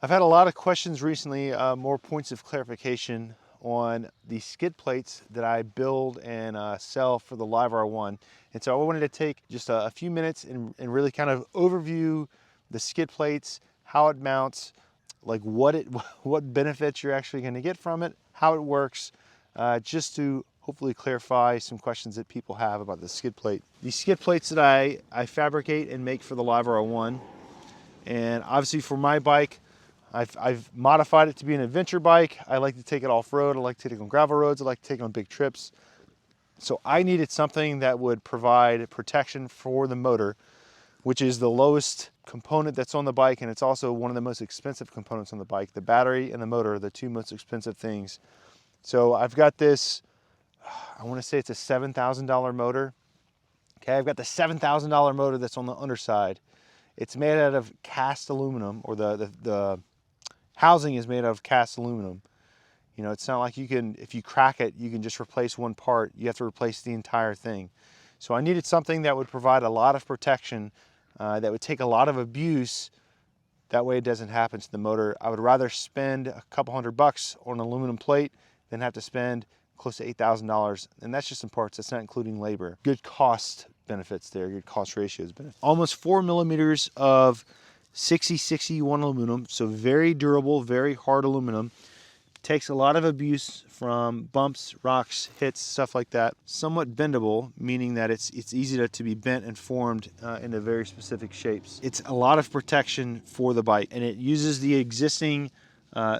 I've had a lot of questions recently, more points of clarification on the skid plates that I build and sell for the LiveWire One. And so I wanted to take just a few minutes and really kind of overview the skid plates, how it mounts, like what benefits you're actually going to get from it, how it works, just to hopefully clarify some questions that people have about the skid plate. These skid plates that I fabricate and make for the LiveWire One, and obviously for my bike, I've modified it to be an adventure bike. I like to take it off-road. I like to take it on gravel roads. I like to take it on big trips. So I needed something that would provide protection for the motor, which is the lowest component that's on the bike, and it's also one of the most expensive components on the bike. The battery and the motor are the two most expensive things. So I've got this, I want to say it's a $7,000 motor. Okay, I've got the $7,000 motor that's on the underside. It's made out of cast aluminum, or the housing is made out of cast aluminum. You know, it's not like you can, if you crack it, you can just replace one part. You have to replace the entire thing. So I needed something that would provide a lot of protection, that would take a lot of abuse. That way it doesn't happen to the motor. I would rather spend a couple $100 on an aluminum plate than have to spend close to $8,000. And that's just in parts, that's not including labor. Good cost benefits there, good cost ratios benefits. Almost 4 millimeters of 6061 aluminum, so very durable, very hard aluminum. Takes a lot of abuse from bumps, rocks, hits, stuff like that. Somewhat bendable, meaning that it's easy to be bent and formed into very specific shapes. It's a lot of protection for the bike, and it uses the existing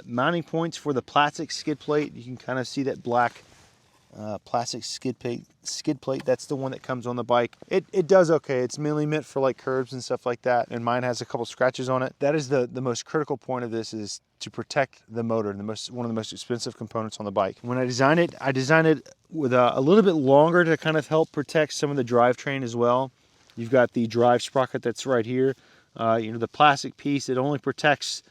mounting points for the plastic skid plate. You can kind of see that black plastic skid plate. That's the one that comes on the bike. It does okay. It's mainly meant for like curbs and stuff like that, and mine has a couple scratches on it. That is the most critical point of this, is to protect the motor, one of the most expensive components on the bike. When I designed it with a little bit longer to kind of help protect some of the drivetrain as well. You've got the drive sprocket that's right here. You know, the plastic piece, it only protects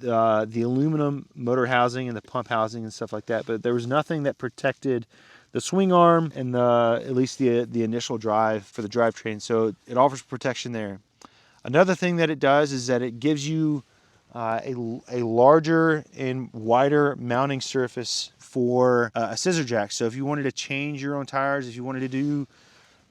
the aluminum motor housing and the pump housing and stuff like that, but there was nothing that protected the swing arm and at least the initial drive for the drivetrain. So it offers protection there. Another thing that it does is that it gives you a larger and wider mounting surface for a scissor jack. So if you wanted to change your own tires, if you wanted to do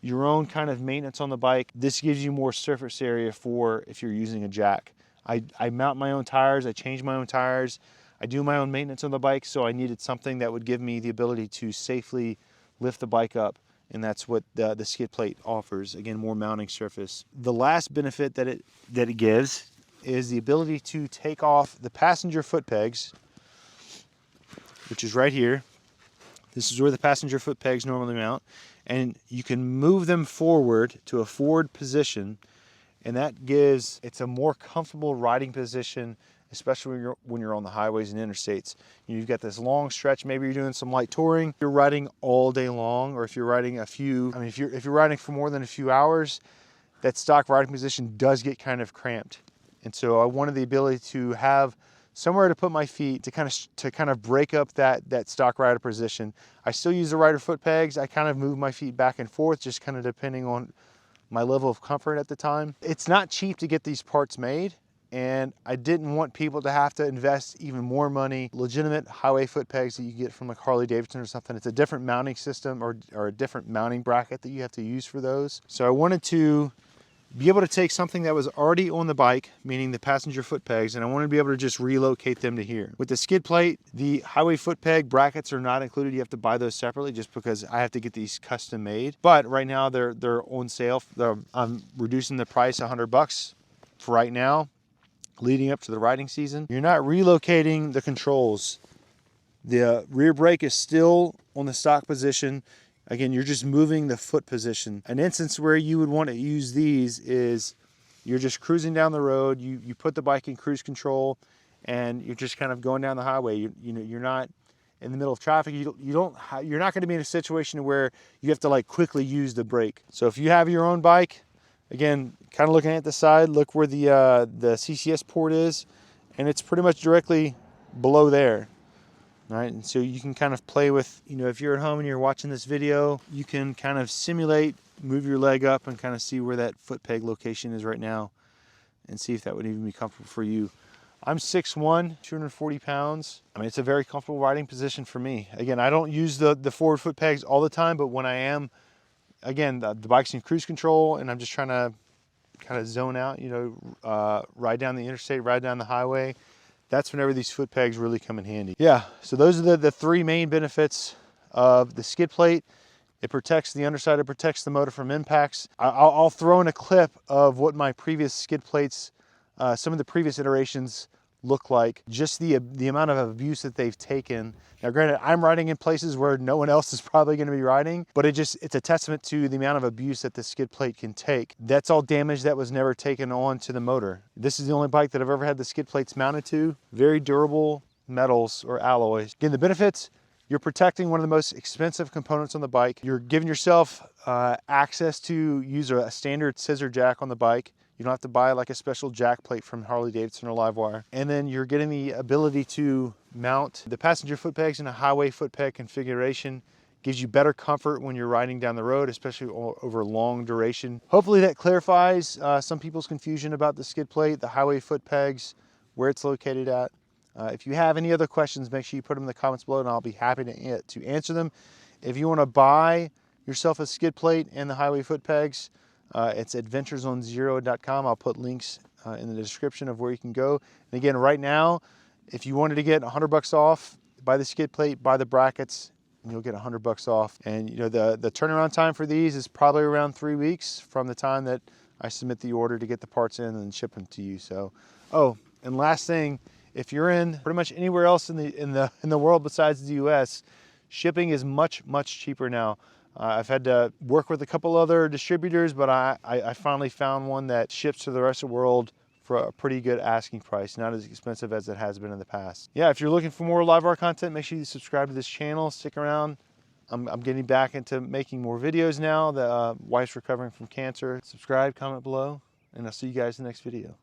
your own kind of maintenance on the bike, this gives you more surface area for if you're using a jack. I mount my own tires, I change my own tires, I do my own maintenance on the bike, so I needed something that would give me the ability to safely lift the bike up, and that's what the skid plate offers. Again, more mounting surface. The last benefit that it gives is the ability to take off the passenger foot pegs, which is right here. This is where the passenger foot pegs normally mount, and you can move them forward to a forward position. And that gives, it's a more comfortable riding position, especially when you're on the highways and interstates. You've got this long stretch, maybe you're doing some light touring, you're riding all day long, or if you're riding if you're riding for more than a few hours, that stock riding position does get kind of cramped. And so I wanted the ability to have somewhere to put my feet to kind of break up that stock rider position. I still use the rider foot pegs. I kind of move my feet back and forth, just kind of depending on my level of comfort at the time. It's not cheap to get these parts made, and I didn't want people to have to invest even more money. Legitimate highway foot pegs that you get from like Harley Davidson or something, it's a different mounting system or a different mounting bracket that you have to use for those. So I wanted to be able to take something that was already on the bike, meaning the passenger foot pegs, and I wanted to be able to just relocate them to here. With the skid plate, the highway foot peg brackets are not included. You have to buy those separately just because I have to get these custom made. But right now they're on sale. I'm reducing the price $100 for right now, leading up to the riding season. You're not relocating the controls. The rear brake is still on the stock position. Again, you're just moving the foot position. An instance where you would want to use these is you're just cruising down the road, you put the bike in cruise control, and you're just kind of going down the highway. You're not in the middle of traffic. You're not going to be in a situation where you have to like quickly use the brake. So if you have your own bike, again, kind of looking at the side, look where the CCS port is, and it's pretty much directly below there. Right, and so you can kind of play with, if you're at home and you're watching this video, you can kind of simulate, move your leg up and kind of see where that foot peg location is right now and see if that would even be comfortable for you. I'm 6'1", 240 pounds. I mean, it's a very comfortable riding position for me. Again, I don't use the forward foot pegs all the time, but when I am, again, the bike's in cruise control and I'm just trying to kind of zone out, you know, ride down the interstate, ride down the highway, that's whenever these foot pegs really come in handy. Yeah, so those are the three main benefits of the skid plate. It protects the underside, it protects the motor from impacts. I'll throw in a clip of what my previous skid plates, some of the previous iterations look like, just the amount of abuse that they've taken. Now granted, I'm riding in places where no one else is probably going to be riding, but it's a testament to the amount of abuse that the skid plate can take. That's all damage that was never taken on to the motor. This is the only bike that I've ever had the skid plates mounted to. Very durable metals or alloys. Again, the benefits: you're protecting one of the most expensive components on the bike. You're giving yourself access to use a standard scissor jack on the bike. You don't have to buy like a special jack plate from Harley Davidson or LiveWire. And then you're getting the ability to mount the passenger foot pegs in a highway foot peg configuration. Gives you better comfort when you're riding down the road, especially over long duration. Hopefully that clarifies some people's confusion about the skid plate, the highway foot pegs, where it's located at. If you have any other questions, make sure you put them in the comments below and I'll be happy to answer them. If you want to buy yourself a skid plate and the highway foot pegs, it's adventuresonzero.com. I'll put links in the description of where you can go. And again, right now, if you wanted to get $100 off, buy the skid plate, buy the brackets, and you'll get $100 off. And you know, the turnaround time for these is probably around 3 weeks from the time that I submit the order to get the parts in and ship them to you. So, oh, and last thing, if you're in pretty much anywhere else in the world besides the US, shipping is much cheaper now. I've had to work with a couple other distributors, but I finally found one that ships to the rest of the world for a pretty good asking price, not as expensive as it has been in the past. Yeah, if you're looking for more LiveWire content, make sure you subscribe to this channel, stick around. I'm getting back into making more videos now. The wife's recovering from cancer. Subscribe, comment below, and I'll see you guys in the next video.